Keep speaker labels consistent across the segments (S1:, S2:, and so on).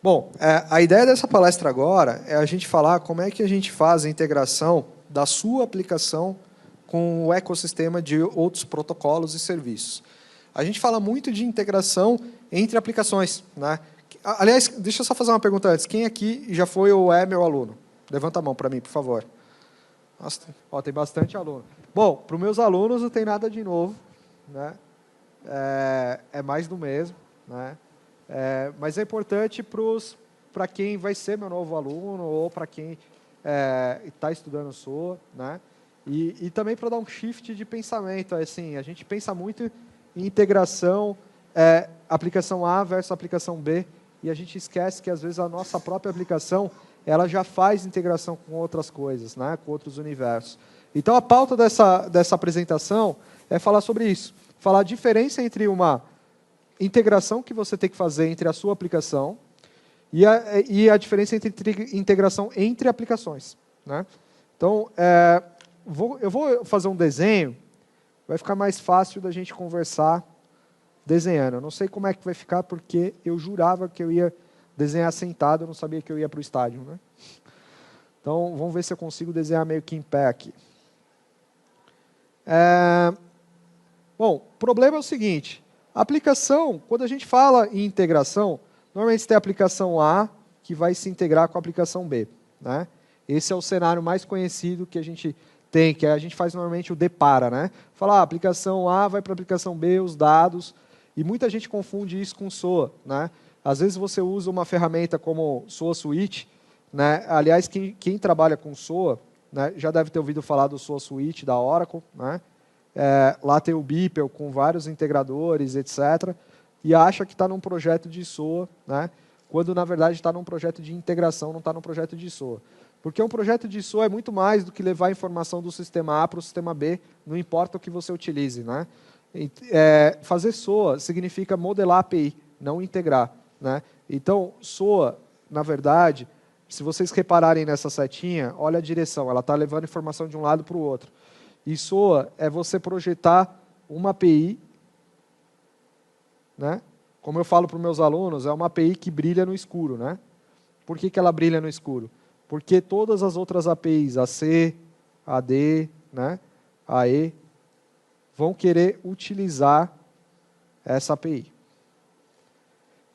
S1: Bom, a ideia dessa palestra agora é a gente falar como é que a gente faz a integração da sua aplicação com o ecossistema de outros protocolos e serviços. A gente fala muito de integração entre aplicações, né? Aliás, deixa eu só fazer uma pergunta antes. Quem aqui já foi ou é meu aluno? Levanta a mão para mim, por favor. Nossa, ó, tem bastante aluno. Bom, para os meus alunos não tem nada de novo, né? É mais do mesmo, né? Mas é importante para quem vai ser meu novo aluno ou para quem está estudando SOA, né? E também para dar um shift de pensamento. Assim, a gente pensa muito em integração, aplicação A versus aplicação B, e a gente esquece que, às vezes, a nossa própria aplicação ela já faz integração com outras coisas, né? Com outros universos. Então, a pauta dessa apresentação é falar sobre isso. Falar a diferença entre uma integração que você tem que fazer entre a sua aplicação e a diferença entre integração entre aplicações, né? Então, eu vou fazer um desenho, vai ficar mais fácil da gente conversar desenhando. Eu não sei como é que vai ficar, porque eu jurava que eu ia desenhar sentado, eu não sabia que eu ia para o estádio, né? Então, vamos ver se eu consigo desenhar meio que em pé aqui. Bom, o problema é o seguinte. A aplicação, quando a gente fala em integração, normalmente você tem a aplicação A que vai se integrar com a aplicação B, né? Esse é o cenário mais conhecido que a gente tem, que a gente faz normalmente o depara, né? Fala, a aplicação A vai para a aplicação B, os dados, e muita gente confunde isso com SOA, né? Às vezes você usa uma ferramenta como SOA Suite, né? Aliás, quem trabalha com SOA, né, já deve ter ouvido falar do SOA Suite da Oracle, né? Lá tem o Beeple com vários integradores, etc. E acha que está num projeto de SOA, né? Quando, na verdade, está num projeto de integração, não está num projeto de SOA. Porque um projeto de SOA é muito mais do que levar a informação do sistema A para o sistema B, não importa o que você utilize, né? Fazer SOA significa modelar a API, não integrar, né? Então, SOA, na verdade, se vocês repararem nessa setinha, olha a direção, ela está levando informação de um lado para o outro. E SOA é você projetar uma API, né? Como eu falo para os meus alunos, é uma API que brilha no escuro, né? Por que ela brilha no escuro? Porque todas as outras APIs, a C, a D, né, a E, vão querer utilizar essa API.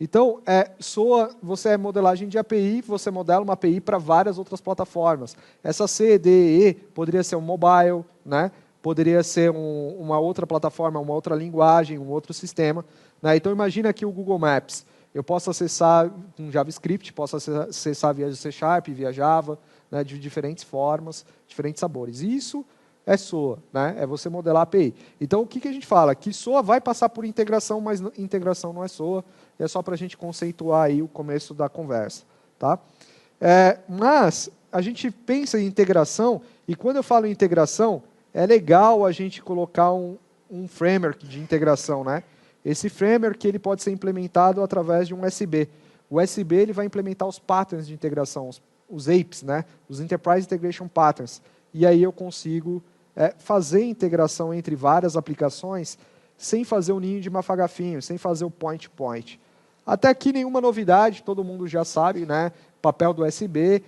S1: Então, SOA, você é modelagem de API, você modela uma API para várias outras plataformas. Essa C, D, E poderia ser um mobile, né? Poderia ser uma outra plataforma, uma outra linguagem, um outro sistema, né? Então, imagina aqui o Google Maps. Eu posso acessar com JavaScript, posso acessar via C#, via Java, né, de diferentes formas, diferentes sabores. Isso é SOA, né? É você modelar a API. Então, o que a gente fala? Que SOA vai passar por integração, mas integração não é SOA. É só para a gente conceituar aí o começo da conversa, tá? Mas a gente pensa em integração, e quando eu falo em integração, é legal a gente colocar um framework de integração, né? Esse framework ele pode ser implementado através de um USB. O USB ele vai implementar os patterns de integração, os APIs, né? Os Enterprise Integration Patterns. E aí eu consigo fazer integração entre várias aplicações sem fazer o ninho de mafagafinho, sem fazer o point-to-point. Até aqui nenhuma novidade, todo mundo já sabe, né? Papel do USB.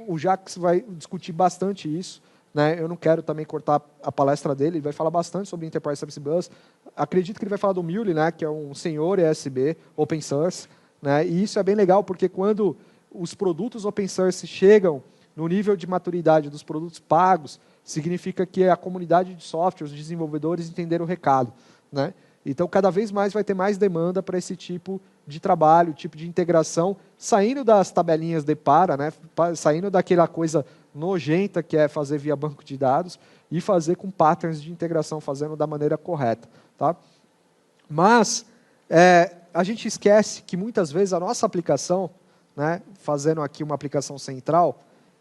S1: O Jax vai discutir bastante isso. Né? Eu não quero também cortar a palestra dele, ele vai falar bastante sobre Enterprise Service Bus. Acredito que ele vai falar do Mule, né? Que é um senhor ESB, open source. Né? E isso é bem legal, porque quando os produtos open source chegam no nível de maturidade dos produtos pagos, significa que a comunidade de software, os desenvolvedores entenderam o recado. Né? Então, cada vez mais vai ter mais demanda para esse tipo de trabalho, tipo de integração, saindo das tabelinhas de para, né? Saindo daquela coisa nojenta que é fazer via banco de dados e fazer com patterns de integração, fazendo da maneira correta. Tá? Mas a gente esquece que muitas vezes a nossa aplicação, né, fazendo aqui uma aplicação central,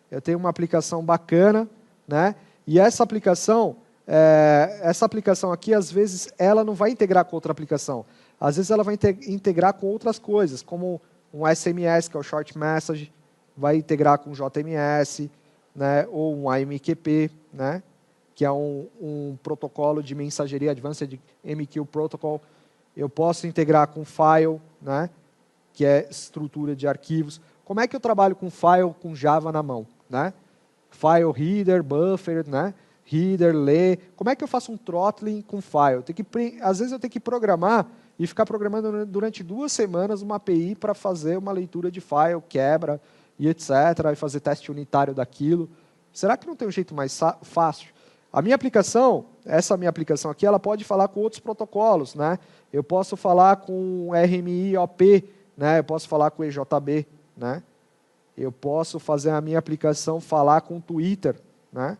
S1: eu tenho uma aplicação bacana, né, e essa aplicação aqui, às vezes, ela não vai integrar com outra aplicação. Às vezes ela vai integrar com outras coisas, como um SMS, que é o Short Message, vai integrar com JMS, né, ou um AMQP, né, que é um protocolo de mensageria Advanced MQ Protocol. Eu posso integrar com File, né, que é estrutura de arquivos. Como é que eu trabalho com file com Java na mão, né? File header, buffer, né? Header, lê. Como é que eu faço um throttling com file? Às vezes eu tenho que programar e ficar programando durante 2 semanas uma API para fazer uma leitura de file, quebra e etc. E fazer teste unitário daquilo. Será que não tem um jeito mais fácil? A minha aplicação, essa minha aplicação aqui, ela pode falar com outros protocolos, né? Eu posso falar com RMI-OP, né? Eu posso falar com EJB, né? Eu posso fazer a minha aplicação falar com Twitter, né?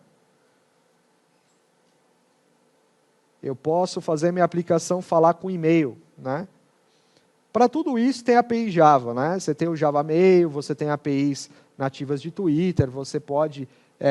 S1: Eu posso fazer a minha aplicação falar com e-mail, né? Para tudo isso tem API Java, né? Você tem o Java Mail, você tem APIs nativas de Twitter, você pode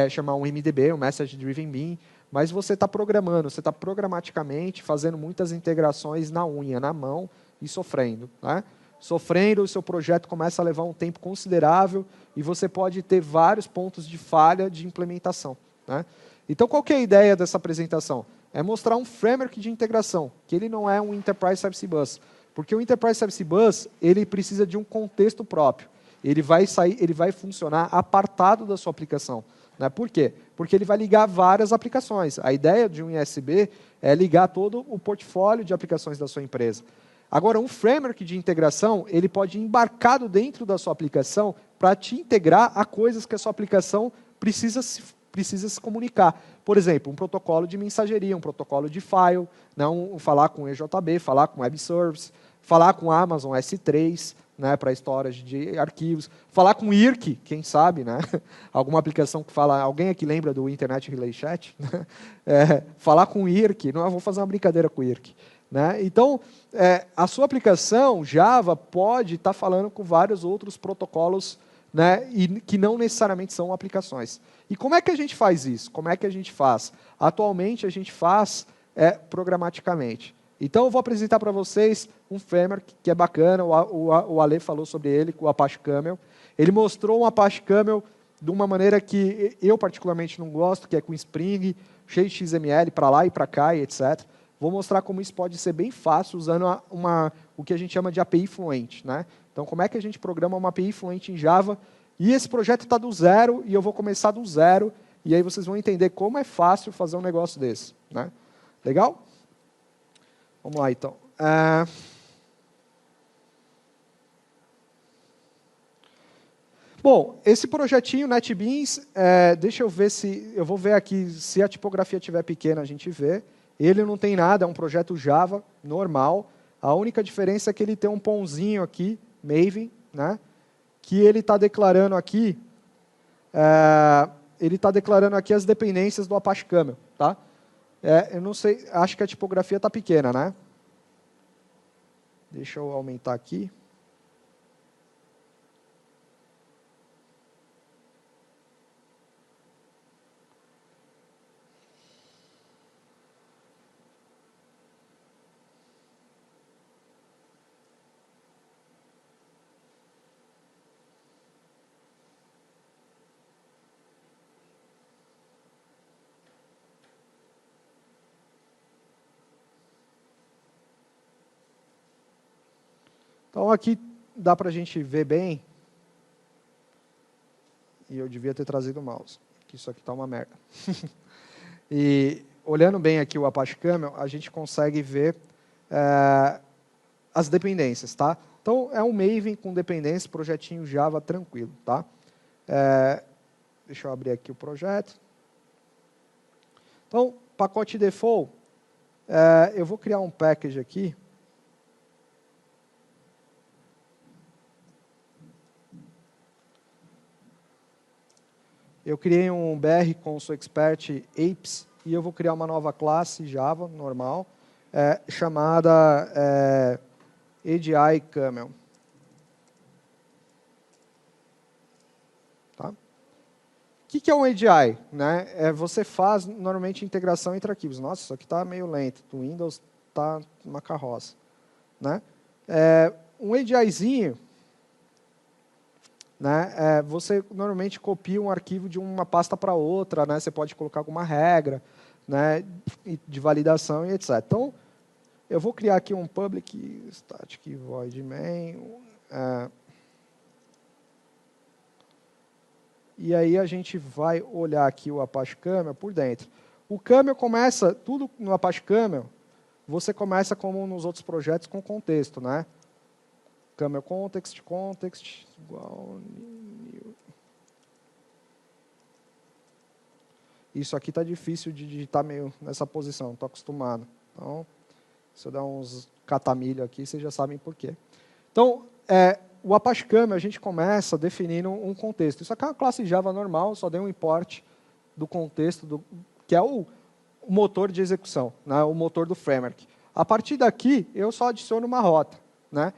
S1: chamar um MDB, um Message Driven Bean, mas você está programando, você está programaticamente fazendo muitas integrações na unha, na mão e sofrendo, né? Sofrendo, o seu projeto começa a levar um tempo considerável e você pode ter vários pontos de falha de implementação, né? Então, qual que é a ideia dessa apresentação? É mostrar um framework de integração, que ele não é um Enterprise Service Bus. Porque o Enterprise Service Bus, ele precisa de um contexto próprio. Ele vai funcionar apartado da sua aplicação, né? Por quê? Porque ele vai ligar várias aplicações. A ideia de um ISB é ligar todo o portfólio de aplicações da sua empresa. Agora, um framework de integração, ele pode ir embarcado dentro da sua aplicação para te integrar a coisas que a sua aplicação precisa se comunicar. Por exemplo, um protocolo de mensageria, um protocolo de file, não falar com EJB, falar com Web Service, falar com Amazon S3, né, para storage de arquivos, falar com IRC, quem sabe, né? Alguma aplicação que fala, alguém aqui lembra do Internet Relay Chat? Falar com IRC, não, eu vou fazer uma brincadeira com o IRC. Né? Então, a sua aplicação Java pode estar falando com vários outros protocolos, né, e que não necessariamente são aplicações. E como é que a gente faz isso? Como é que a gente faz? Atualmente, a gente faz programaticamente. Então, eu vou apresentar para vocês um framework que é bacana, o Ale falou sobre ele, o Apache Camel. Ele mostrou um Apache Camel de uma maneira que eu particularmente não gosto, que é com Spring, cheio de XML para lá e para cá, e etc. Vou mostrar como isso pode ser bem fácil usando o que a gente chama de API fluente, né? Então, como é que a gente programa uma API fluente em Java? E esse projeto está do zero, e eu vou começar do zero, e aí vocês vão entender como é fácil fazer um negócio desse, né? Legal? Vamos lá, então. Bom, esse projetinho NetBeans, deixa eu ver se... Eu vou ver aqui, se a tipografia estiver pequena, a gente vê. Ele não tem nada, é um projeto Java, normal. A única diferença é que ele tem um pãozinho aqui, Maven, né? Que ele está declarando aqui... ele está declarando aqui as dependências do Apache Camel, tá? Eu não sei, acho que a tipografia está pequena, né? Deixa eu aumentar aqui. Então, aqui dá para a gente ver bem. E eu devia ter trazido o mouse, que isso aqui está uma merda. E, olhando bem aqui o Apache Camel, a gente consegue ver as dependências, tá? Então, é um Maven com dependência, projetinho Java tranquilo, tá? Deixa eu abrir aqui o projeto. Então, pacote default, eu vou criar um package aqui. Eu criei um BR Console Expert Apes e eu vou criar uma nova classe Java, normal, chamada ADI Camel. Tá? O que é um ADI? Né? Você faz, normalmente, integração entre arquivos. Nossa, isso aqui está meio lento. O Windows está uma carroça. Né? Um ADIzinho... Né? Você normalmente copia um arquivo de uma pasta para outra, né? Você pode colocar alguma regra, né, de validação e etc. Então, eu vou criar aqui um public static void main, E aí a gente vai olhar aqui o Apache Camel por dentro. O Camel começa, tudo no Apache Camel, você começa como nos outros projetos com contexto, né? Camel context, context, igual new. Isso aqui está difícil de digitar meio nessa posição, não estou acostumado. Então, se eu der uns catamilho aqui, vocês já sabem por quê. Então, o Apache Camel, a gente começa definindo um contexto. Isso aqui é uma classe Java normal, só dei um import do contexto, que é o motor de execução, né, o motor do framework. A partir daqui, eu só adiciono uma rota. Né?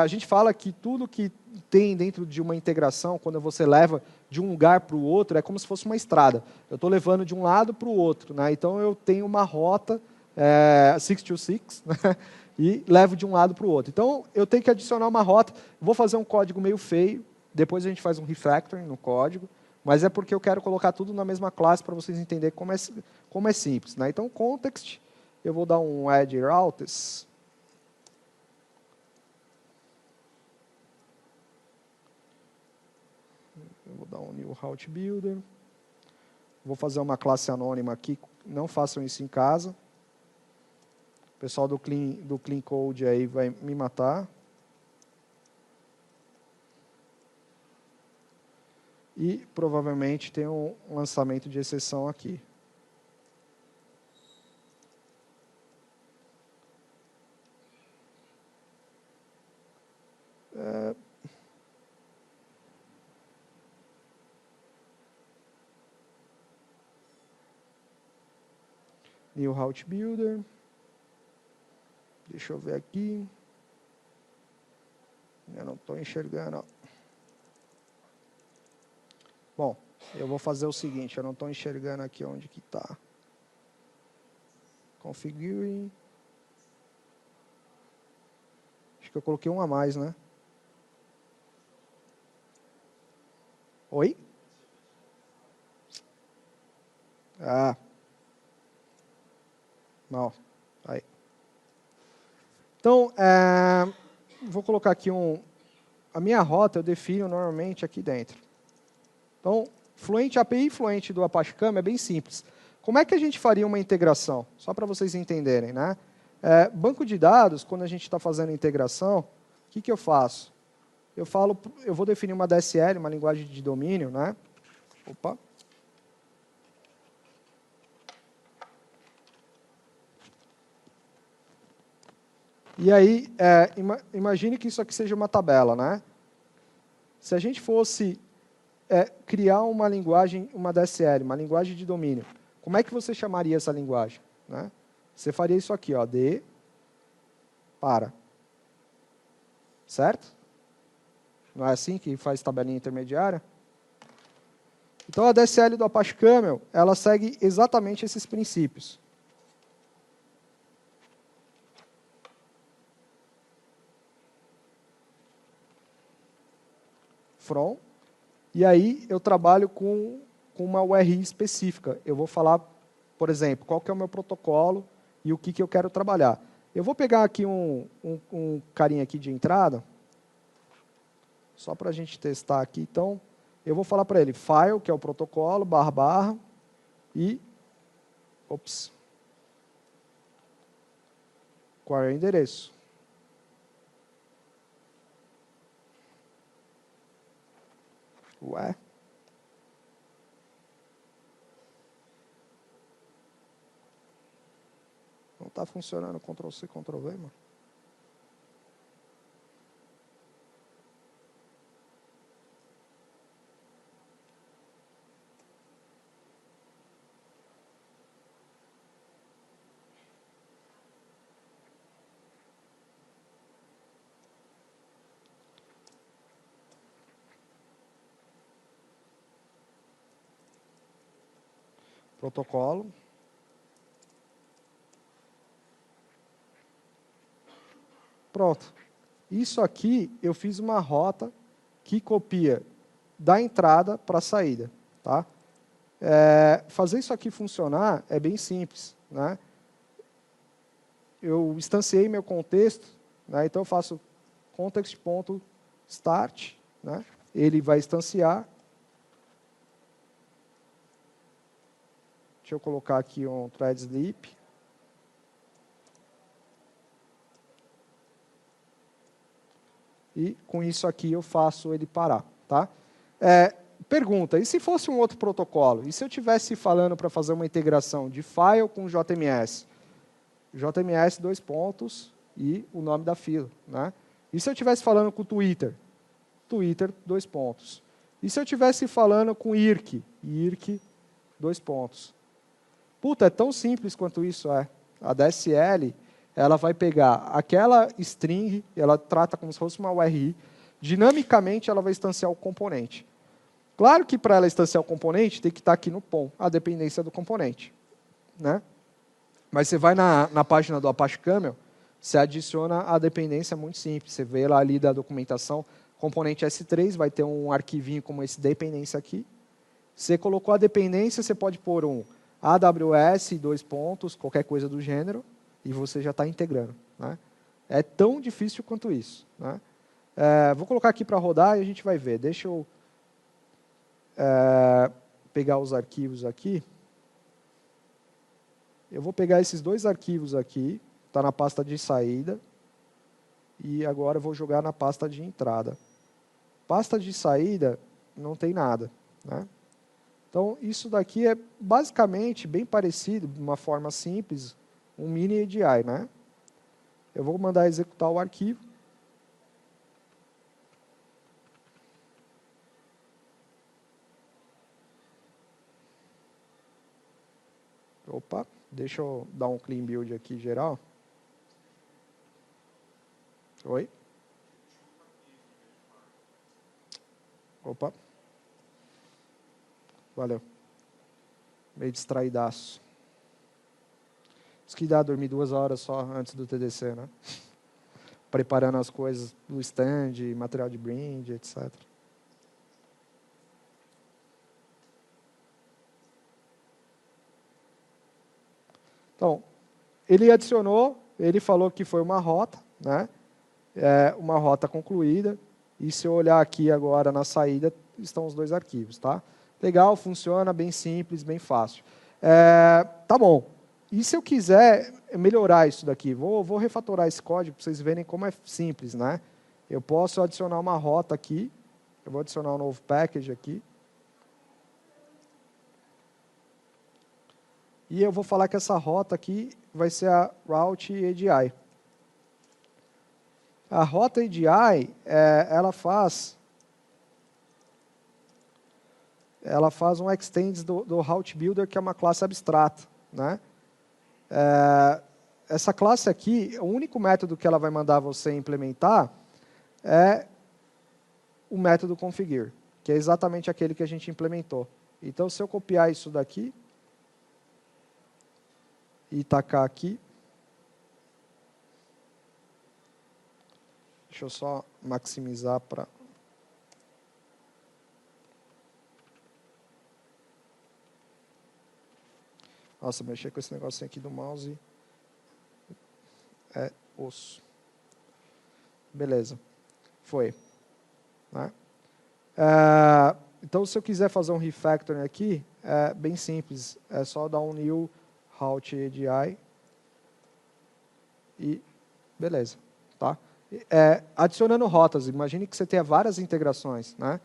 S1: A gente fala que tudo que tem dentro de uma integração, quando você leva de um lugar para o outro, é como se fosse uma estrada. Eu estou levando de um lado para o outro. Né? Então, eu tenho uma rota 626, né? E levo de um lado para o outro. Então, eu tenho que adicionar uma rota. Vou fazer um código meio feio, depois a gente faz um refactoring no código, mas é porque eu quero colocar tudo na mesma classe para vocês entenderem como é simples. Né? Então, context, eu vou dar um add routes. Eu vou dar um new route builder. Vou fazer uma classe anônima aqui. Não façam isso em casa. O pessoal do clean code aí vai me matar. E provavelmente tem um lançamento de exceção aqui. New route builder. Deixa eu ver aqui. Eu não estou enxergando. Ó. Bom, eu vou fazer o seguinte, eu não estou enxergando aqui onde que está. Configuring. Acho que eu coloquei um a mais, né? Oi? Ah. Não. Aí. Então, vou colocar aqui a minha rota eu defino normalmente aqui dentro. Então, a API Fluent do Apache Camel é bem simples. Como é que a gente faria uma integração? Só para vocês entenderem. Né? Banco de dados, quando a gente está fazendo integração, o que eu faço? Eu vou definir uma DSL, uma linguagem de domínio. Né? Opa. E aí, imagine que isso aqui seja uma tabela. Né? Se a gente fosse criar uma linguagem, uma DSL, uma linguagem de domínio, como é que você chamaria essa linguagem? Né? Você faria isso aqui, ó, de para. Certo? Não é assim que faz tabelinha intermediária? Então, a DSL do Apache Camel, ela segue exatamente esses princípios. From. E aí, eu trabalho com uma URI específica. Eu vou falar, por exemplo, qual que é o meu protocolo e o que eu quero trabalhar. Eu vou pegar aqui um carinha aqui de entrada, só para a gente testar aqui. Então, eu vou falar para ele, file, que é o protocolo, // e, qual é o endereço? Ué? Não está funcionando Ctrl+C, Ctrl+V, mano? Protocolo. Pronto. Isso aqui, eu fiz uma rota que copia da entrada para a saída. Tá? Fazer isso aqui funcionar é bem simples. Né? Eu instanciei meu contexto, né? Então eu faço context. start, né? Ele vai instanciar. Deixa eu colocar aqui um thread sleep. E com isso aqui eu faço ele parar, tá? Pergunta, e se fosse um outro protocolo? E se eu estivesse falando para fazer uma integração de file com JMS? JMS, dois pontos, e o nome da fila, né? E se eu estivesse falando com o Twitter? Twitter, dois pontos. E se eu estivesse falando com IRC? IRC, dois pontos. Puta, é tão simples quanto isso é. A DSL, ela vai pegar aquela string, ela trata como se fosse uma URI, dinamicamente ela vai instanciar o componente. Claro que para ela instanciar o componente, tem que estar aqui no POM, a dependência do componente, né? Mas você vai na página do Apache Camel, você adiciona a dependência muito simples. Você vê lá ali da documentação, componente S3, vai ter um arquivinho como esse dependência aqui. Você colocou a dependência, você pode pôr um AWS, dois pontos, qualquer coisa do gênero, e você já está integrando, né? É tão difícil quanto isso, né? Vou colocar aqui para rodar e a gente vai ver. Deixa eu pegar os arquivos aqui. Eu vou pegar esses dois arquivos aqui, está na pasta de saída, e agora eu vou jogar na pasta de entrada. Pasta de saída não tem nada, né? Então, isso daqui é basicamente bem parecido, de uma forma simples, um mini ADI, né? Eu vou mandar executar o arquivo. Opa, deixa eu dar um clean build aqui geral. Oi? Opa. Valeu. Meio distraidaço. Isso que dá dormir 2 horas só antes do TDC, né? Preparando as coisas do stand, material de brinde, etc. Então, ele adicionou, ele falou que foi uma rota, né? Uma rota concluída. E se eu olhar aqui agora na saída, estão os dois arquivos, tá? Legal, funciona, bem simples, bem fácil. Tá bom. E se eu quiser melhorar isso daqui? Vou refatorar esse código para vocês verem como é simples, né? Eu posso adicionar uma rota aqui. Eu vou adicionar um novo package aqui. E eu vou falar que essa rota aqui vai ser a Route ADI. A rota ADI, ela faz um extend do Route Builder, que é uma classe abstrata, né? Essa classe aqui, o único método que ela vai mandar você implementar é o método configure, que é exatamente aquele que a gente implementou. Então, se eu copiar isso daqui e tacar aqui, deixa eu só maximizar para... Nossa, mexer com esse negocinho aqui do mouse é osso. Beleza. Foi. Né? Então, se eu quiser fazer um refactoring aqui, é bem simples. É só dar um new route ADI e beleza. Tá? Adicionando rotas, imagine que você tenha várias integrações, né?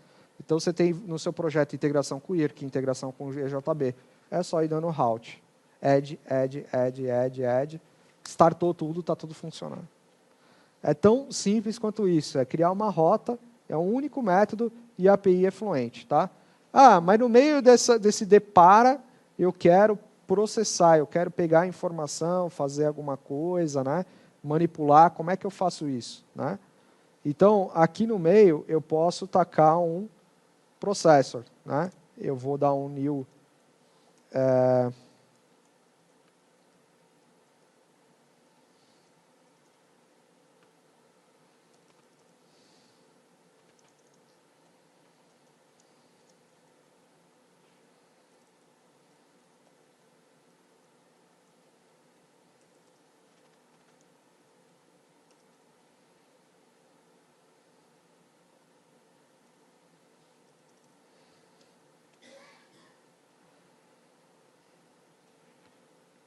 S1: Então, você tem no seu projeto integração com o IRC, integração com o EJB. É só ir dando route. Add. Startou tudo, está tudo funcionando. É tão simples quanto isso. É criar uma rota, é um único método e a API é fluente. Tá? Mas no meio desse depara, eu quero processar, eu quero pegar a informação, fazer alguma coisa, né? Manipular, como é que eu faço isso? Né? Então, aqui no meio, eu posso tacar um processor. Né? Eu vou dar um new...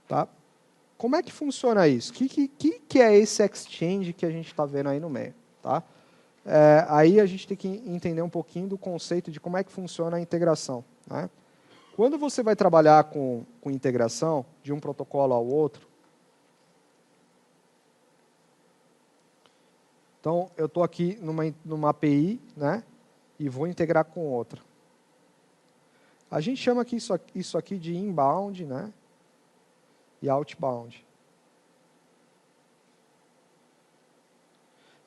S1: Tá? Como é que funciona isso? O que é esse exchange que a gente está vendo aí no meio? Tá? Aí a gente tem que entender um pouquinho do conceito de como é que funciona a integração. Né? Quando você vai trabalhar com integração de um protocolo ao outro, então eu estou aqui numa API, né, e vou integrar com outra. A gente chama aqui isso aqui de inbound, né, e outbound.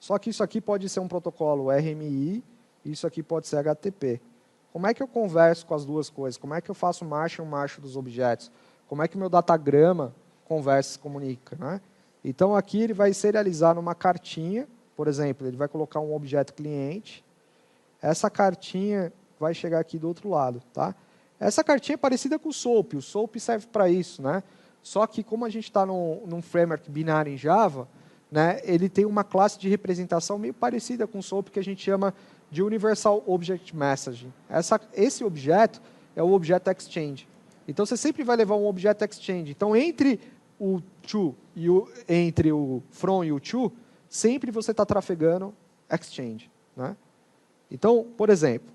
S1: Só que isso aqui pode ser um protocolo RMI, isso aqui pode ser HTTP. Como é que eu converso com as duas coisas? Como é que eu faço marcha dos objetos? Como é que o meu datagrama conversa e se comunica? Né? Então, aqui ele vai serializar numa cartinha, por exemplo, ele vai colocar um objeto cliente, essa cartinha vai chegar aqui do outro lado. Tá? Essa cartinha é parecida com o SOAP serve para isso. Né? Só que, como a gente está num framework binário em Java, né, ele tem uma classe de representação meio parecida com o SOAP, que a gente chama de Universal Object Messaging. Esse objeto é o Object Exchange. Então, você sempre vai levar um Object Exchange. Então, entre o to entre o from e o to, sempre você está trafegando Exchange. Né? Então, por exemplo,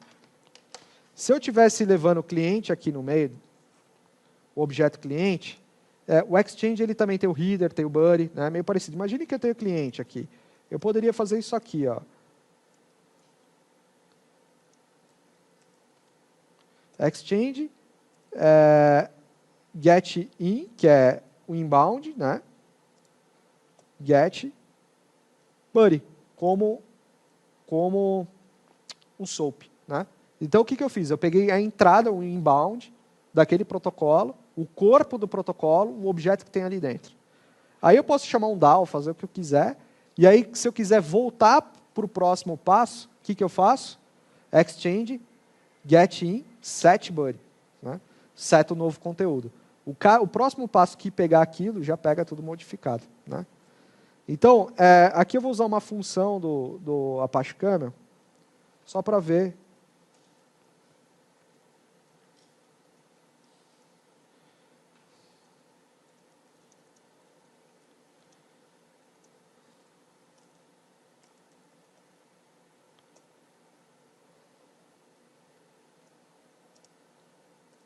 S1: se eu estivesse levando o cliente aqui no meio, o objeto cliente, o Exchange ele também tem o header, tem o buddy, né, meio parecido. Imagine que eu tenho o cliente aqui. Eu poderia fazer isso aqui. Ó. Exchange, get in, que é o inbound, né? Get buddy, como um SOAP. Né? Então, o que eu fiz? Eu peguei a entrada, o inbound, daquele protocolo, o corpo do protocolo, o objeto que tem ali dentro. Aí eu posso chamar um DAO, fazer o que eu quiser, e aí, se eu quiser voltar para o próximo passo, o que eu faço? Exchange, get in, set buddy. Né? Seta o novo conteúdo. O próximo passo que pegar aquilo, já pega tudo modificado. Né? Então, aqui eu vou usar uma função do Apache Camel, só para ver.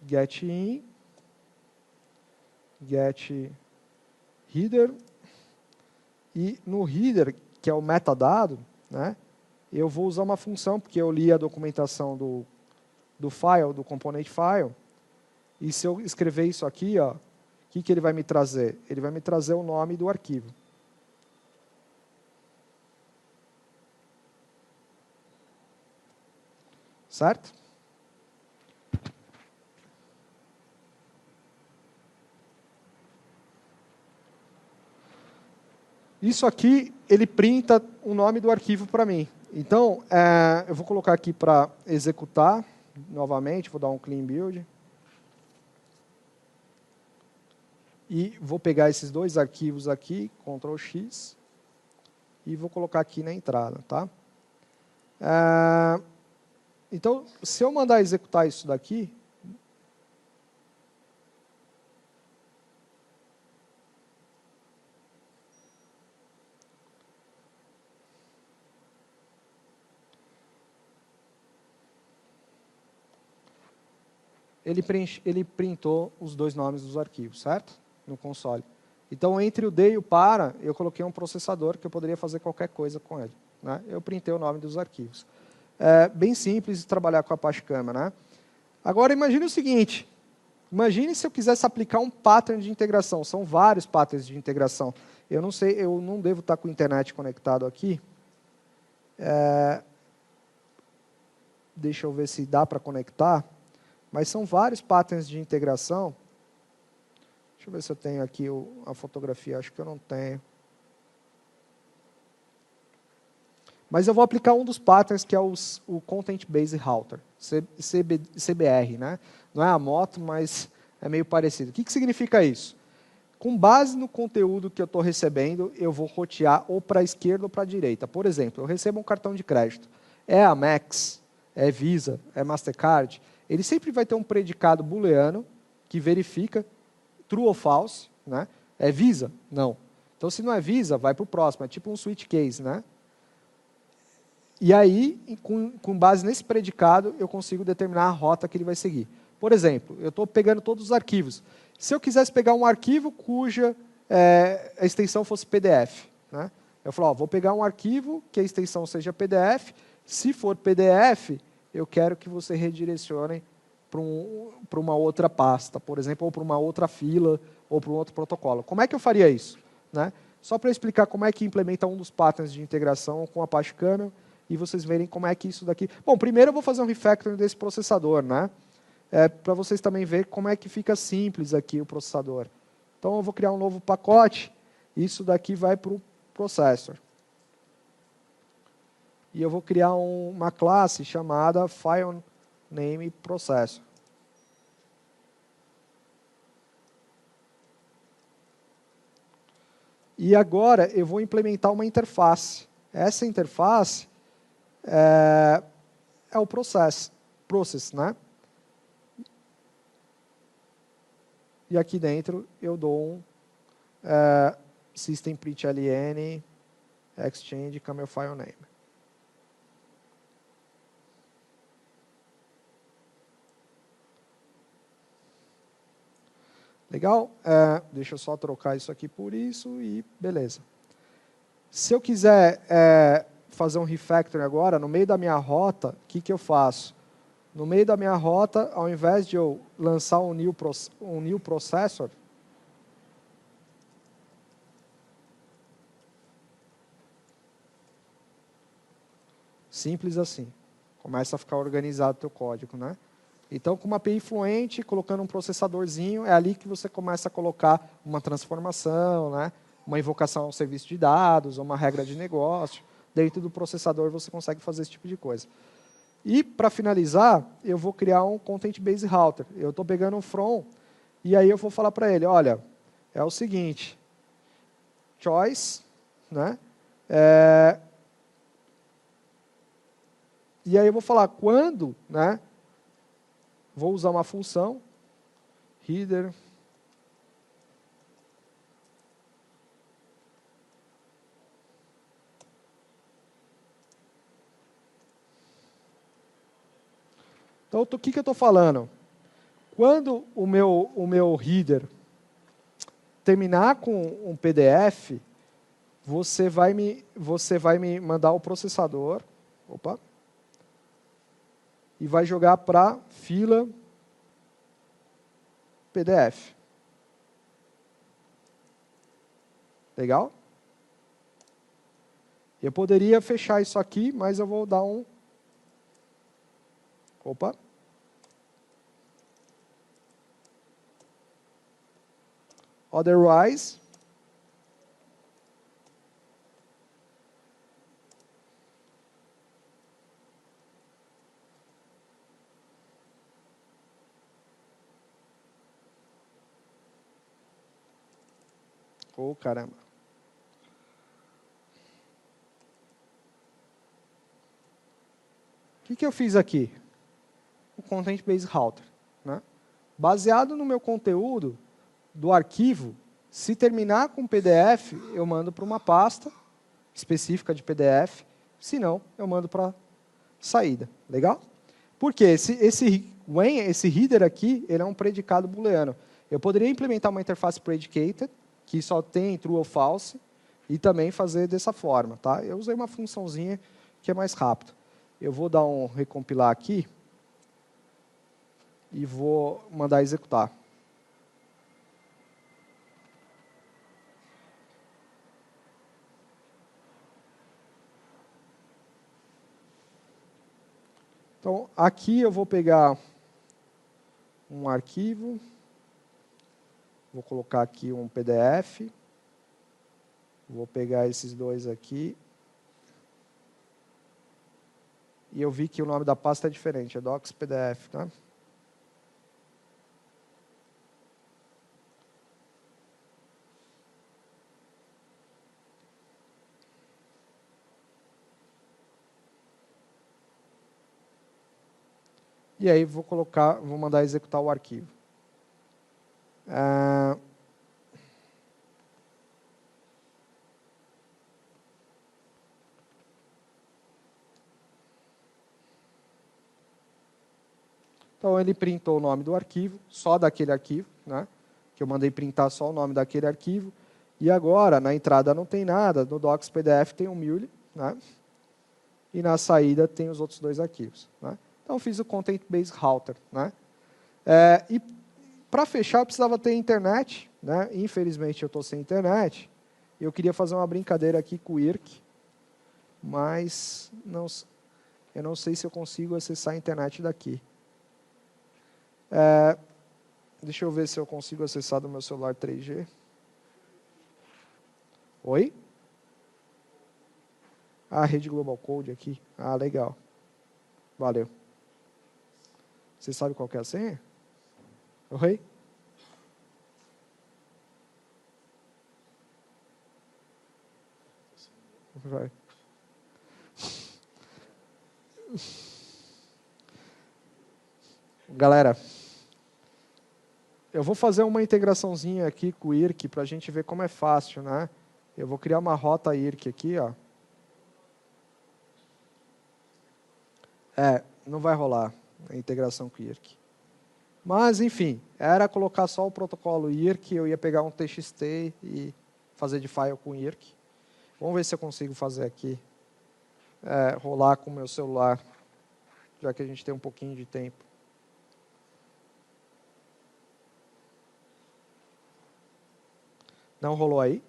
S1: Get in, get header, e no header, que é o metadado, né, eu vou usar uma função, porque eu li a documentação do file, do component file, e se eu escrever isso aqui, ó, o que ele vai me trazer? Ele vai me trazer o nome do arquivo. Certo? Isso aqui, ele printa o nome do arquivo para mim. Então, eu vou colocar aqui para executar novamente, vou dar um clean build. E vou pegar esses dois arquivos aqui, Ctrl X, e vou colocar aqui na entrada. Tá? Então, se eu mandar executar isso daqui, ele printou os dois nomes dos arquivos, certo? No console. Então, entre o D e o para, eu coloquei um processador que eu poderia fazer qualquer coisa com ele. Né? Eu printei o nome dos arquivos. Bem simples de trabalhar com a Apache Camel. Né? Agora, imagine o seguinte. Imagine se eu quisesse aplicar um pattern de integração. São vários patterns de integração. Eu não sei, eu não devo estar com a internet conectado aqui. Deixa eu ver se dá para conectar. Mas são vários patterns de integração. Deixa eu ver se eu tenho aqui a fotografia. Acho que eu não tenho. Mas eu vou aplicar um dos patterns, que é o Content Based Router, CBR. Né? Não é a moto, mas é meio parecido. O que significa isso? Com base no conteúdo que eu estou recebendo, eu vou rotear ou para a esquerda ou para a direita. Por exemplo, eu recebo um cartão de crédito. É Amex, é Visa, é Mastercard. Ele sempre vai ter um predicado booleano que verifica true ou false, né? É Visa? Não. Então, se não é Visa, vai para o próximo. É tipo um switch case, né? E aí, com base nesse predicado, eu consigo determinar a rota que ele vai seguir. Por exemplo, eu estou pegando todos os arquivos. Se eu quisesse pegar um arquivo cuja a extensão fosse PDF, né? Eu falo, ó, vou pegar um arquivo que a extensão seja PDF. Se for PDF, eu quero que você redirecione para uma outra pasta, por exemplo, ou para uma outra fila, ou para um outro protocolo. Como é que eu faria isso? Né? Só para explicar como é que implementa um dos patterns de integração com a Apache Camel, e vocês verem como é que isso daqui... Bom, primeiro eu vou fazer um refactoring desse processador, né? Para vocês também verem como é que fica simples aqui o processador. Então, eu vou criar um novo pacote, isso daqui vai para o processor. E eu vou criar uma classe chamada FileNameProcessor. E agora eu vou implementar uma interface. Essa interface é o process, né? E aqui dentro eu dou um system.println exchange camel file name. Legal? Deixa eu só trocar isso aqui por isso e beleza. Se eu quiser fazer um refactoring agora, no meio da minha rota, o que eu faço? No meio da minha rota, ao invés de eu lançar um new processor, simples assim. Começa a ficar organizado o teu código, né? Então, com uma API fluente, colocando um processadorzinho, é ali que você começa a colocar uma transformação, né? Uma invocação ao serviço de dados, uma regra de negócio. Dentro do processador você consegue fazer esse tipo de coisa. E, para finalizar, eu vou criar um Content-Based Router. Eu estou pegando um from, e aí eu vou falar para ele, olha, é o seguinte, choice, né? E aí eu vou falar quando, né? Vou usar uma função, header, então, o que eu estou falando? Quando o meu header terminar com um PDF, você vai me mandar o processador, e vai jogar para fila PDF. Legal? Eu poderia fechar isso aqui, mas eu vou dar um... Otherwise, caramba. O que eu fiz aqui? O Content-Based Router. Né? Baseado no meu conteúdo do arquivo, se terminar com PDF, eu mando para uma pasta específica de PDF, se não, eu mando para saída. Legal? Porque esse header aqui, ele é um predicado booleano. Eu poderia implementar uma interface predicated, que só tem true ou false, e também fazer dessa forma. Tá? Eu usei uma funçãozinha que é mais rápido. Eu vou dar um recompilar aqui e vou mandar executar. Então, aqui eu vou pegar um arquivo, vou colocar aqui um PDF, vou pegar esses dois aqui, e eu vi que o nome da pasta é diferente, é docs PDF, tá? E aí vou mandar executar o arquivo. Então, ele printou o nome do arquivo, só daquele arquivo, né? Que eu mandei printar só o nome daquele arquivo. E agora, na entrada não tem nada, no Docs PDF tem um mule, né? E na saída tem os outros dois arquivos. Né? Então, eu fiz o Content Based Router. Né? E para fechar, eu precisava ter internet. Né? Infelizmente, eu estou sem internet. Eu queria fazer uma brincadeira aqui com o IRC, mas eu não sei se eu consigo acessar a internet daqui. Deixa eu ver se eu consigo acessar do meu celular 3G. Oi? A rede Global Code aqui. Ah, legal. Valeu. Você sabe qual que é a senha? Oi? Vai. Galera, eu vou fazer uma integraçãozinha aqui com o IRC para a gente ver como é fácil, né? Eu vou criar uma rota IRC aqui, ó. Não vai rolar a integração com o IRC. Mas, enfim, era colocar só o protocolo IRC, eu ia pegar um TXT e fazer de file com o IRC. Vamos ver se eu consigo fazer aqui, rolar com o meu celular, já que a gente tem um pouquinho de tempo. Não rolou aí?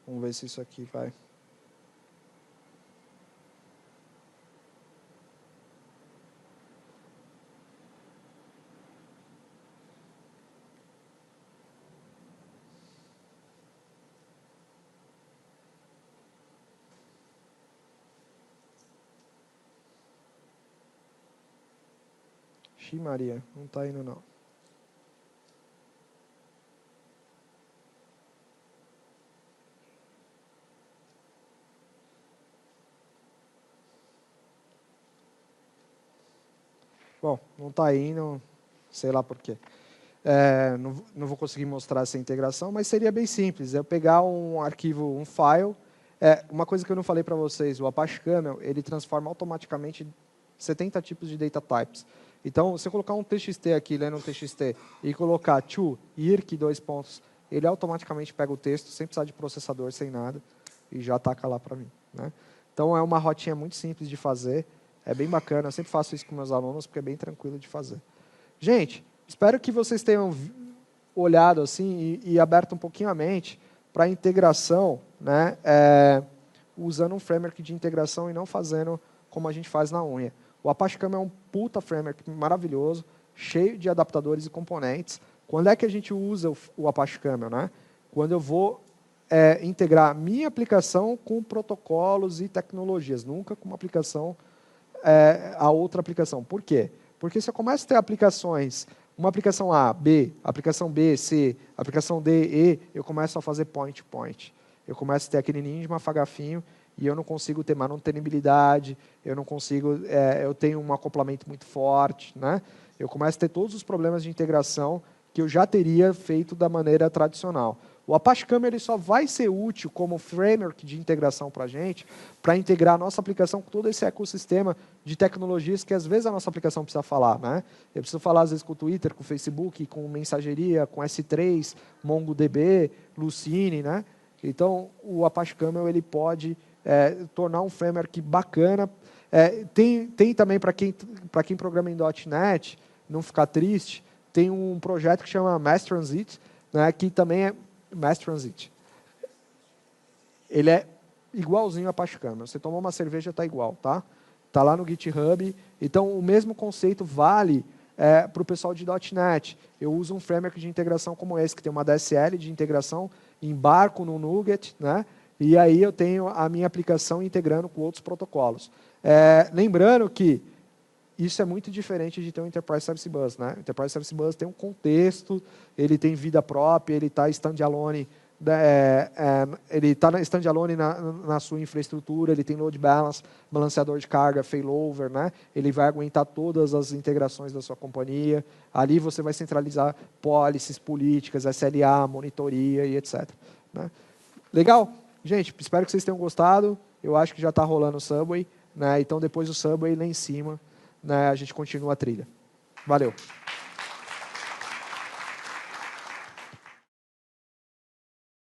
S1: Vamos ver se isso aqui vai. Ixi, Maria, não está indo não. Bom, não está indo, sei lá por quê. Não vou conseguir mostrar essa integração, mas seria bem simples. Eu pegar um arquivo, um file. Uma coisa que eu não falei para vocês, o Apache Camel, ele transforma automaticamente 70 tipos de data types. Então, se eu colocar um TXT aqui, lendo um TXT, e colocar to IRC, ele automaticamente pega o texto, sem precisar de processador, sem nada, e já ataca lá para mim. Né? Então, é uma rotinha muito simples de fazer. É bem bacana, eu sempre faço isso com meus alunos, porque é bem tranquilo de fazer. Gente, espero que vocês tenham olhado assim e aberto um pouquinho a mente para a integração, né, usando um framework de integração e não fazendo como a gente faz na unha. O Apache Camel é um puta framework maravilhoso, cheio de adaptadores e componentes. Quando é que a gente usa o Apache Camel? Né? Quando eu vou integrar minha aplicação com protocolos e tecnologias, nunca com uma aplicação a outra aplicação. Por quê? Porque se eu começo a ter aplicações, uma aplicação A, B, aplicação B, C, aplicação D, E, eu começo a fazer point-to-point. Eu começo a ter aquele ninja mafagafinho e eu não consigo ter manutenibilidade, eu não consigo, eu tenho um acoplamento muito forte, né? Eu começo a ter todos os problemas de integração que eu já teria feito da maneira tradicional. O Apache Camel ele só vai ser útil como framework de integração para a gente, para integrar a nossa aplicação com todo esse ecossistema de tecnologias que às vezes a nossa aplicação precisa falar. Né? Eu preciso falar às vezes com o Twitter, com o Facebook, com mensageria, com S3, MongoDB, Lucene. Né? Então, o Apache Camel ele pode tornar um framework bacana. Tem também, para quem programa em .NET, não ficar triste, tem um projeto que chama Mass Transit, né, que também é Mass Transit. Ele é igualzinho a Apache Camel. Você tomou uma cerveja, está igual, tá? Está lá no GitHub. Então, o mesmo conceito vale para o pessoal de .NET. Eu uso um framework de integração como esse, que tem uma DSL de integração, embarco no NuGet, né? E aí eu tenho a minha aplicação integrando com outros protocolos. Lembrando que isso é muito diferente de ter um Enterprise Service Bus. Né? O Enterprise Service Bus tem um contexto, ele tem vida própria, ele está standalone ele está standalone na sua infraestrutura, ele tem load balance, balanceador de carga, failover, né? Ele vai aguentar todas as integrações da sua companhia. Ali você vai centralizar policies, políticas, SLA, monitoria e etc. Né? Legal? Gente, espero que vocês tenham gostado. Eu acho que já está rolando o Subway, né? Então depois do Subway lá em cima, né, a gente continua a trilha. Valeu!